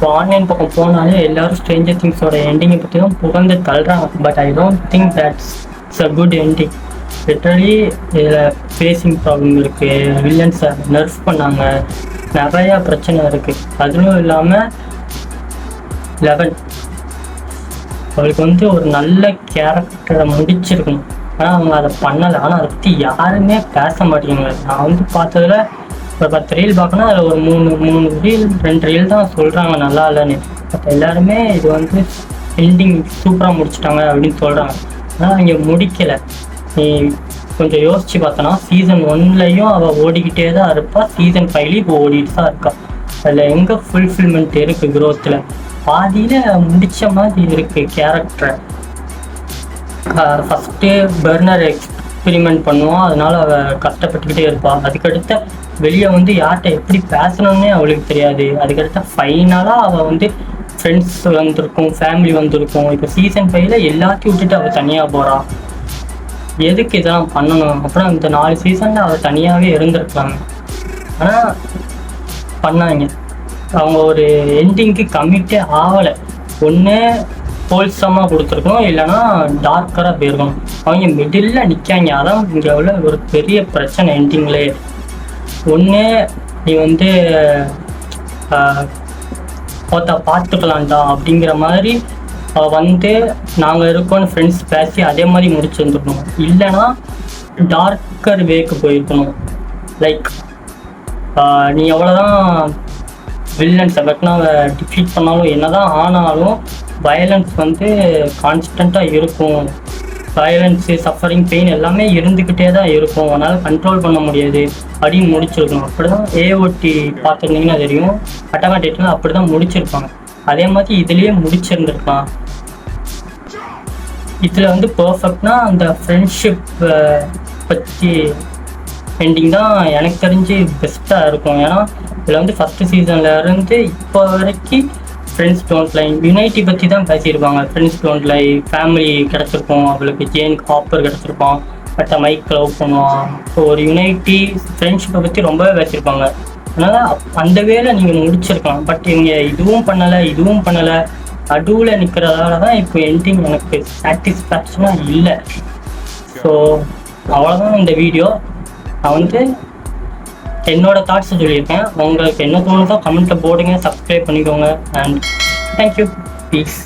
இப்போ ஆன்லைன் பக்கம் போனாலே எல்லாரும் ஸ்ட்ரேஞ்சர் திங்ஸோட எண்டிங்கை பற்றி தான் புகழ்ந்து தள்ளுறாங்க. But I don't think that's it's a good ending. Literally இதில் ஃபேஸிங் ப்ராப்ளம் இருக்குது, வில்லன்ஸை நர்ஃப் பண்ணாங்க, நிறையா பிரச்சனை இருக்குது. அதுவும் இல்லாமல் 11 அவளுக்கு வந்து ஒரு நல்ல கேரக்டரை முடிச்சிருக்கணும், ஆனால் அவங்க அதை பண்ணலை. ஆனால் அதை பற்றி யாருமே பேச மாட்டேங்கிறாங்க. நான் வந்து பார்த்ததில் ஒரு 10 ரீல் பார்க்கணும், அதில் ஒரு 3 ரீல் 2 ரீல் தான் சொல்கிறாங்க நல்லா இல்லைன்னு. பட் எல்லாருமே இது வந்து எண்டிங் சூப்பராக முடிச்சிட்டாங்க அப்படின்னு சொல்கிறாங்க. ஆனால் இங்கே முடிக்கலை. நீ கொஞ்சம் யோசித்து பார்த்தோன்னா சீசன் 1லையும் அவள் ஓடிக்கிட்டே தான் இருப்பாள், சீசன் 5லையும் இப்போ ஓடிட்டு தான் இருக்கா. அதில் எங்கே ஃபுல்ஃபில்மெண்ட் இருக்குது க்ரோத்தில்? பாதியில் முடித்த மாதிரி இருக்குது கேரக்டரை. ஃபஸ்ட்டு பர்னர் எக்ஸ்பெரிமெண்ட் பண்ணுவான், அதனால் அவள் கஷ்டப்பட்டுக்கிட்டே இருப்பாள். அதுக்கடுத்த வெளியே வந்து யார்கிட்ட எப்படி பேசணுன்னே அவளுக்கு தெரியாது. அதுக்கடுத்த ஃபைனலாக அவள் வந்து ஃப்ரெண்ட்ஸ் வந்திருக்கும், ஃபேமிலி வந்திருக்கும். இப்போ சீசன் 5ல் எல்லாத்தையும் விட்டுட்டு அவள் தனியாக போகிறாள். எதுக்கு இதெல்லாம் பண்ணணும்? அப்புறம் இந்த 4 சீசனில் அவள் தனியாகவே இருந்திருக்கலாங்க. ஆனால் பண்ணாங்க. அவங்க ஒரு எண்டிங்க்கு கம்மிட்டே ஆகலை. ஒன்று ஹோல்சமாக கொடுத்துருக்கணும், இல்லைன்னா டார்க்கராக போயிருக்கணும். அவங்க மிடில் நிற்காங்க. அதான் இங்கே உள்ள ஒரு பெரிய பிரச்சனை எண்டிங்லே. ஒன்று நீ வந்து பார்த்துக்கலான்டா அப்படிங்கிற மாதிரி வந்து நாங்கள் இருக்கோன்னு ஃப்ரெண்ட்ஸ் பேசி அதே மாதிரி முடிச்சுருந்துருக்கணும். இல்லைன்னா டார்க்கர் வேக்கு போயிருக்கணும். லைக் நீ எவ்வளோதான் வில்லன்ஸை வெட்டினாவை டிஃபீட் பண்ணாலும் என்னதான் ஆனாலும் வயலன்ஸ் வந்து கான்ஸ்டண்ட்டாக இருக்கும். வயலன்ஸு, சஃபரிங், பெயின் எல்லாமே இருந்துக்கிட்டே தான் இருக்கும். அதனால் கண்ட்ரோல் பண்ண முடியாது அப்படின்னு முடிச்சிருக்கணும். அப்படி தான் ஏஓடி பார்த்துருந்தீங்கன்னா தெரியும், அட்டாக் ஆன் டைட்டன் அப்படி தான் முடிச்சிருப்பாங்க. அதே மாதிரி இதுலேயே முடிச்சிருந்துருக்கலாம். இதில் வந்து பர்ஃபெக்ட்னா அந்த ஃப்ரெண்ட்ஷிப் பற்றி எண்டிங் தான் எனக்கு தெரிஞ்சு பெஸ்ட்டாக இருக்கும். ஏன்னா இதில் வந்து ஃபஸ்ட்டு சீசனில் இருந்து இப்போ வரைக்கும் ஃப்ரெண்ட்ஸ் டோன்ட் லை, யுனைட்டி பற்றி தான் பேசியிருப்பாங்க. ஃப்ரெண்ட்ஸ் டோன்ட் லை, ஃபேமிலி கிடச்சிருக்கோம் அவளுக்கு, ஜேனுக்கு ஹாப்பர் கிடச்சிருப்பான், பட் மைக் லவ் பண்ணுவான். ஸோ ஒரு யுனைட்டி ஃப்ரெண்ட்ஷிப்பை பற்றி ரொம்பவே பேசியிருப்பாங்க. அதனால் அந்த வேலை நீங்கள் முடிச்சிருக்கலாம். பட் இவங்க இதுவும் பண்ணலை, நடுவில் நிற்கிறதால தான் இப்போ எண்டிங் எனக்கு சாட்டிஸ்ஃபேக்ஷனாக இல்லை. ஸோ அவ்வளோதான் இந்த வீடியோ. நான் வந்து என்னோட தாட்ஸை சொல்லியிருக்கேன். உங்களுக்கு என்ன தோணுதோ கமெண்ட்டில் போடுங்க, சப்ஸ்கிரைப் பண்ணிக்கோங்க. And thank you, piece.